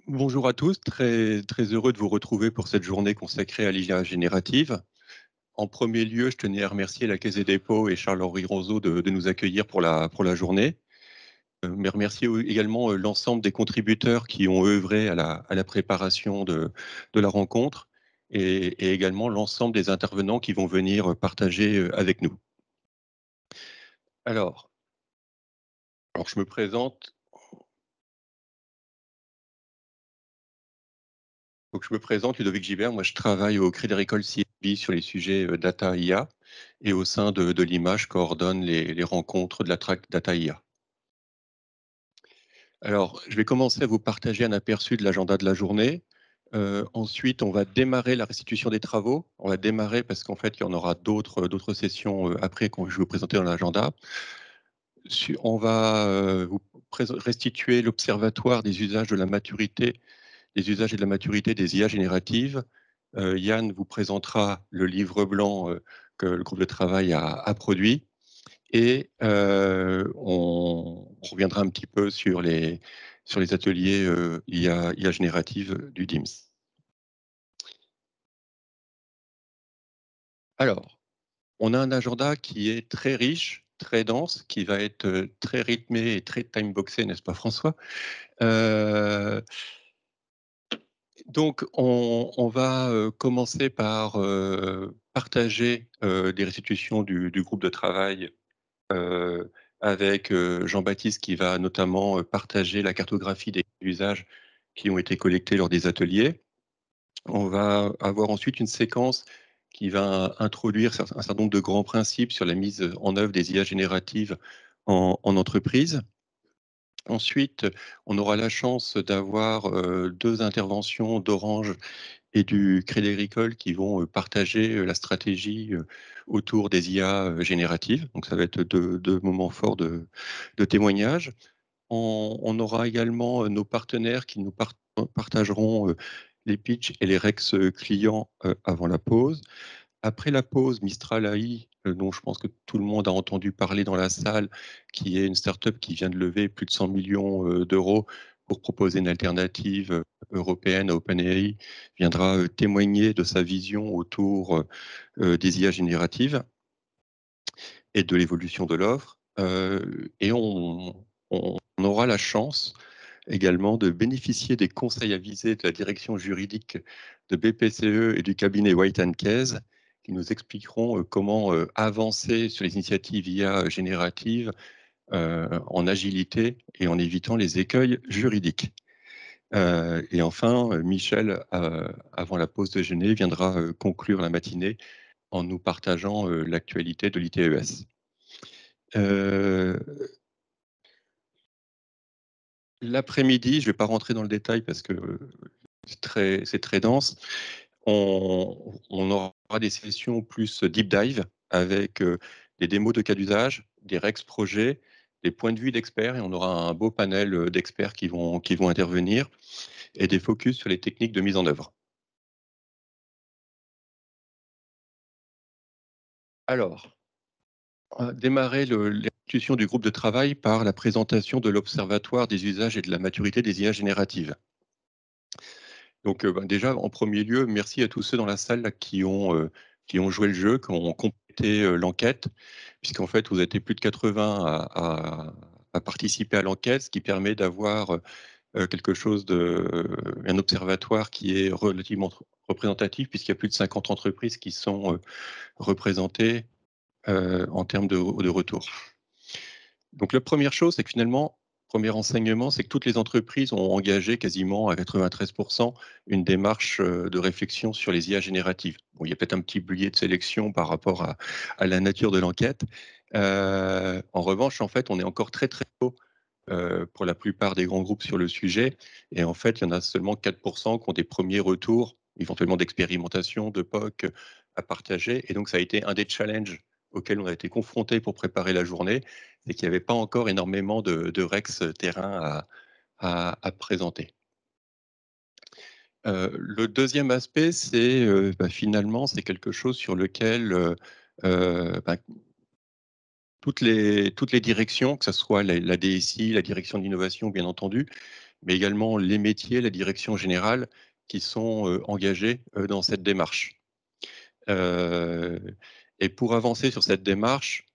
Bonjour à tous, très heureux de vous retrouver pour cette journée consacrée à l'IA générative. En premier lieu, je tenais à remercier la Caisse des dépôts et Charles-Henri Roseau de nous accueillir pour la journée, mais remercier également l'ensemble des contributeurs qui ont œuvré à la préparation de la rencontre et également l'ensemble des intervenants qui vont venir partager avec nous. Alors, alors je me présente. Donc, je me présente, Ludovic Gibert. Moi, je travaille au Crédit Agricole CIB sur les sujets data IA et au sein de l'IMA, je coordonne les rencontres de la track data IA. Alors, je vais commencer à vous partager un aperçu de l'agenda de la journée. Ensuite, on va démarrer la restitution des travaux. On va démarrer parce qu'en fait, il y en aura d'autres sessions après que je vais vous présenter dans l'agenda. On va vous restituer l'observatoire des usages de la maturité, des usages et de la maturité des IA génératives. Yann vous présentera le livre blanc que le groupe de travail a produit et on reviendra un petit peu sur les ateliers IA générative du DIMS. Alors, on a un agenda qui est très riche, très dense, qui va être très rythmé et très time-boxé, n'est-ce pas François? Donc, on va commencer par partager des restitutions du groupe de travail avec Jean-Baptiste qui va notamment partager la cartographie des usages qui ont été collectés lors des ateliers. On va avoir ensuite une séquence qui va introduire un certain nombre de grands principes sur la mise en œuvre des IA génératives en entreprise. Ensuite, on aura la chance d'avoir deux interventions d'Orange et du Crédit Agricole qui vont partager la stratégie autour des IA génératives. Donc, ça va être deux moments forts de témoignages. On aura également nos partenaires qui nous partageront les pitchs et les rex clients avant la pause. Après la pause, Mistral AI, dont je pense que tout le monde a entendu parler dans la salle, qui est une start-up qui vient de lever plus de 100 millions d'euros pour proposer une alternative européenne à OpenAI, viendra témoigner de sa vision autour des IA génératives et de l'évolution de l'offre. Et on aura la chance également de bénéficier des conseils avisés de la direction juridique de BPCE et du cabinet White Case qui nous expliqueront comment avancer sur les initiatives IA génératives en agilité et en évitant les écueils juridiques. Et enfin, Michel, avant la pause déjeuner, viendra conclure la matinée en nous partageant l'actualité de l'ITES. L'après-midi, je ne vais pas rentrer dans le détail parce que c'est très dense. On aura des sessions plus deep dive avec des démos de cas d'usage, des rex projets, des points de vue d'experts et on aura un beau panel d'experts qui vont intervenir et des focus sur les techniques de mise en œuvre. Alors, on va démarrer l'institution du groupe de travail par la présentation de l'Observatoire des usages et de la maturité des IA génératives. Donc, déjà, en premier lieu, merci à tous ceux dans la salle là, qui ont joué le jeu, qui ont complété l'enquête, puisqu'en fait, vous êtes plus de 80 à participer à l'enquête, ce qui permet d'avoir quelque chose un observatoire qui est relativement représentatif, puisqu'il y a plus de 50 entreprises qui sont représentées en termes de retour. Donc, la première chose, c'est que finalement, premier enseignement, c'est que toutes les entreprises ont engagé quasiment à 93% une démarche de réflexion sur les IA génératives. Bon, il y a peut-être un petit biais de sélection par rapport à la nature de l'enquête. En revanche, en fait, on est encore très très tôt pour la plupart des grands groupes sur le sujet. Et en fait, il y en a seulement 4% qui ont des premiers retours, éventuellement d'expérimentation, de POC à partager. Et donc, ça a été un des challenges auxquels on a été confrontés pour préparer la journée, c'est qu'il n'y avait pas encore énormément de Rex terrain à présenter. Le deuxième aspect, c'est finalement, c'est quelque chose sur lequel bah, toutes les directions, que ce soit la DSI, la direction de l'innovation, bien entendu, mais également les métiers, la direction générale qui sont engagés dans cette démarche. Euh, et pour avancer sur cette démarche,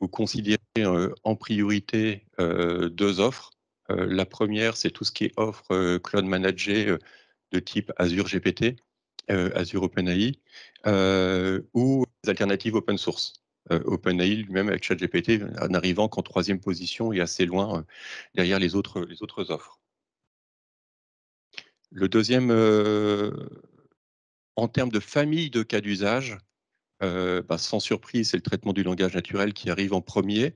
vous considérez en priorité deux offres. La première, c'est tout ce qui est offre cloud managée de type Azure GPT, Azure OpenAI, ou des alternatives open source. OpenAI lui-même avec ChatGPT n'arrivant qu'en troisième position et assez loin derrière les autres offres. Le deuxième, en termes de famille de cas d'usage, sans surprise, c'est le traitement du langage naturel qui arrive en premier,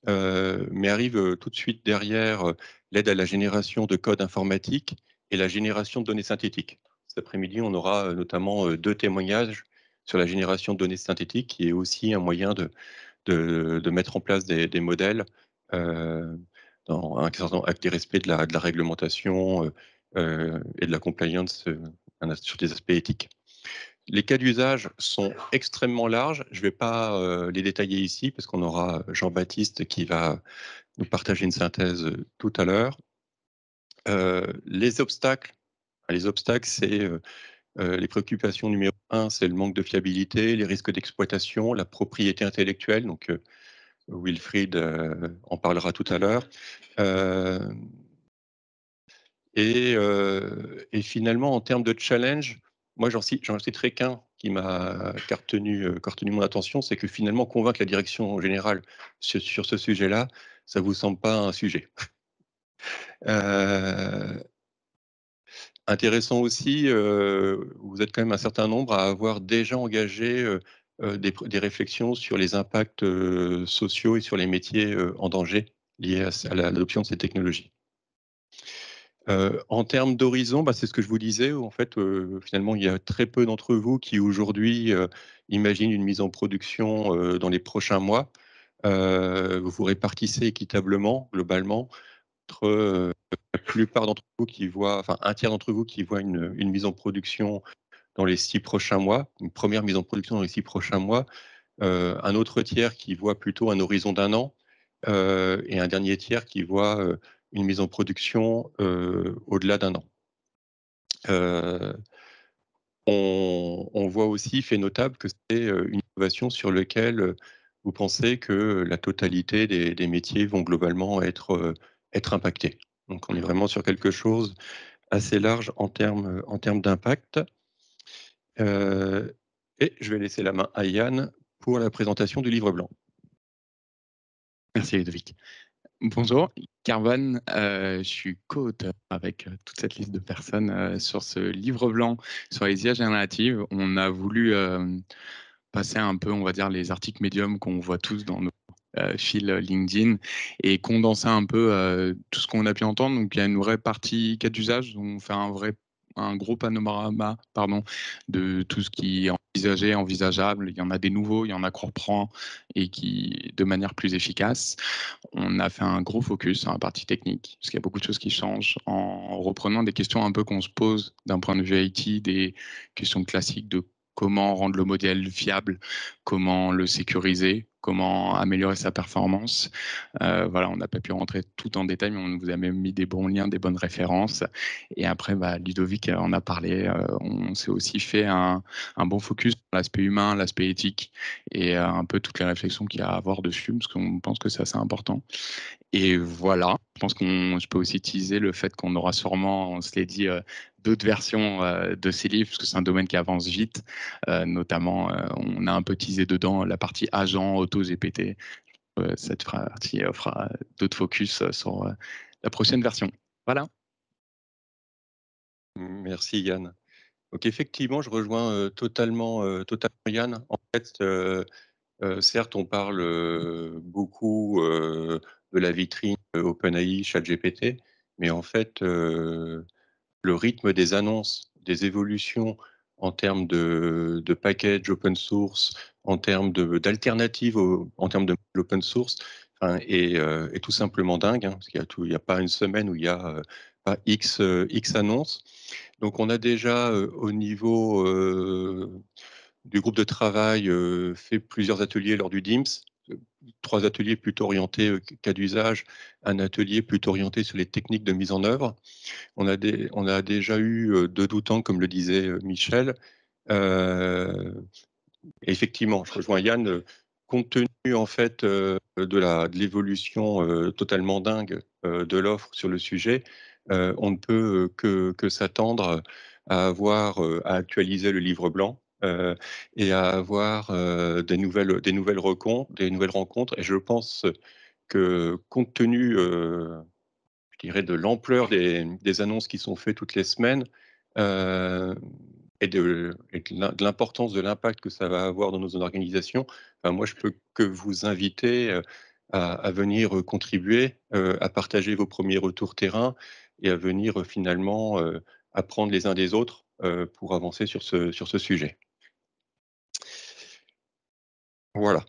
mais arrive tout de suite derrière l'aide à la génération de code informatique et la génération de données synthétiques. Cet après-midi, on aura notamment deux témoignages sur la génération de données synthétiques, qui est aussi un moyen de mettre en place des modèles euh, avec des respects de la réglementation et de la compliance sur des aspects éthiques. Les cas d'usage sont extrêmement larges. Je ne vais pas les détailler ici parce qu'on aura Jean-Baptiste qui va nous partager une synthèse tout à l'heure. Les obstacles, c'est les préoccupations numéro un, c'est le manque de fiabilité, les risques d'exploitation, la propriété intellectuelle. Donc, Wilfried en parlera tout à l'heure. Et finalement, en termes de challenge, moi, j'en citerai qu'un qui m'a retenu mon attention, c'est que finalement, convaincre la direction générale sur ce sujet-là, ça vous semble pas un sujet. Euh, Intéressant aussi, vous êtes quand même un certain nombre à avoir déjà engagé des réflexions sur les impacts sociaux et sur les métiers en danger liés à l'adoption de ces technologies. En termes d'horizon, c'est ce que je vous disais. En fait, finalement, il y a très peu d'entre vous qui aujourd'hui imaginent une mise en production dans les prochains mois. Vous vous répartissez équitablement, globalement, entre la plupart d'entre vous qui voient, enfin un tiers d'entre vous qui voient une mise en production dans les 6 prochains mois, une première mise en production dans les 6 prochains mois, un autre tiers qui voit plutôt un horizon d'un an, et un dernier tiers qui voit une mise en production au-delà d'un an. On voit aussi, fait notable, que c'est une innovation sur laquelle vous pensez que la totalité des métiers vont globalement être impactés. Donc on est vraiment sur quelque chose assez large en termes d'impact. Et je vais laisser la main à Yann pour la présentation du livre blanc. Merci Ludovic. Bonjour, Carvan, je suis co-auteur avec toute cette liste de personnes sur ce livre blanc sur les IA génératives. On a voulu passer un peu, on va dire, les articles médiums qu'on voit tous dans nos fils LinkedIn et condenser un peu tout ce qu'on a pu entendre. Donc il y a une vraie partie cas d'usage, on fait un gros panorama de tout ce qui est envisagé, envisageable. Il y en a des nouveaux, il y en a qu'on reprend et qui de manière plus efficace. On a fait un gros focus sur la partie technique, parce qu'il y a beaucoup de choses qui changent en reprenant des questions un peu qu'on se pose d'un point de vue IT, des questions classiques de comment rendre le modèle fiable, comment le sécuriser, comment améliorer sa performance. Voilà, on n'a pas pu rentrer tout en détail, mais on vous a même mis des bons liens, des bonnes références. Et après, Ludovic en a parlé. On s'est aussi fait un bon focus sur l'aspect humain, l'aspect éthique et un peu toutes les réflexions qu'il y a à avoir dessus, parce qu'on pense que c'est assez important. Et voilà, je pense je peux aussi utiliser le fait qu'on aura sûrement, on se l'est dit, d'autres versions de ces livres, parce que c'est un domaine qui avance vite. Notamment, on a un peu teasé dedans la partie agent, auto-GPT. Cette partie fera d'autres focus sur la prochaine version. Voilà. Merci Yann. Donc effectivement, je rejoins totalement Yann. En fait, certes, on parle beaucoup de la vitrine OpenAI, ChatGPT, mais en fait, le rythme des annonces, des évolutions en termes de package open source, en termes d'alternatives en termes de l'open source, est tout simplement dingue, hein, parce qu'il n'y a pas une semaine où il y a pas X annonces. Donc on a déjà au niveau du groupe de travail fait plusieurs ateliers lors du DIMS 3 ateliers plutôt orientés, cas d'usage, un atelier plutôt orienté sur les techniques de mise en œuvre. On a déjà eu, 2 doutants comme le disait, Michel. Heu, Effectivement, je rejoins Yann, compte tenu en fait, de l'évolution, totalement dingue, de l'offre sur le sujet, on ne peut, que s'attendre à avoir, à actualiser le livre blanc, et à avoir, des nouvelles rencontres et je pense que compte tenu, je dirais de l'ampleur des annonces qui sont faites toutes les semaines, heu de l'importance de l'impact que ça va avoir dans nos organisations, moi je peux que vous inviter, à venir, contribuer, à partager vos premiers retours terrain et à venir, finalement, apprendre les uns des autres, pour avancer sur ce sujet. Voilà.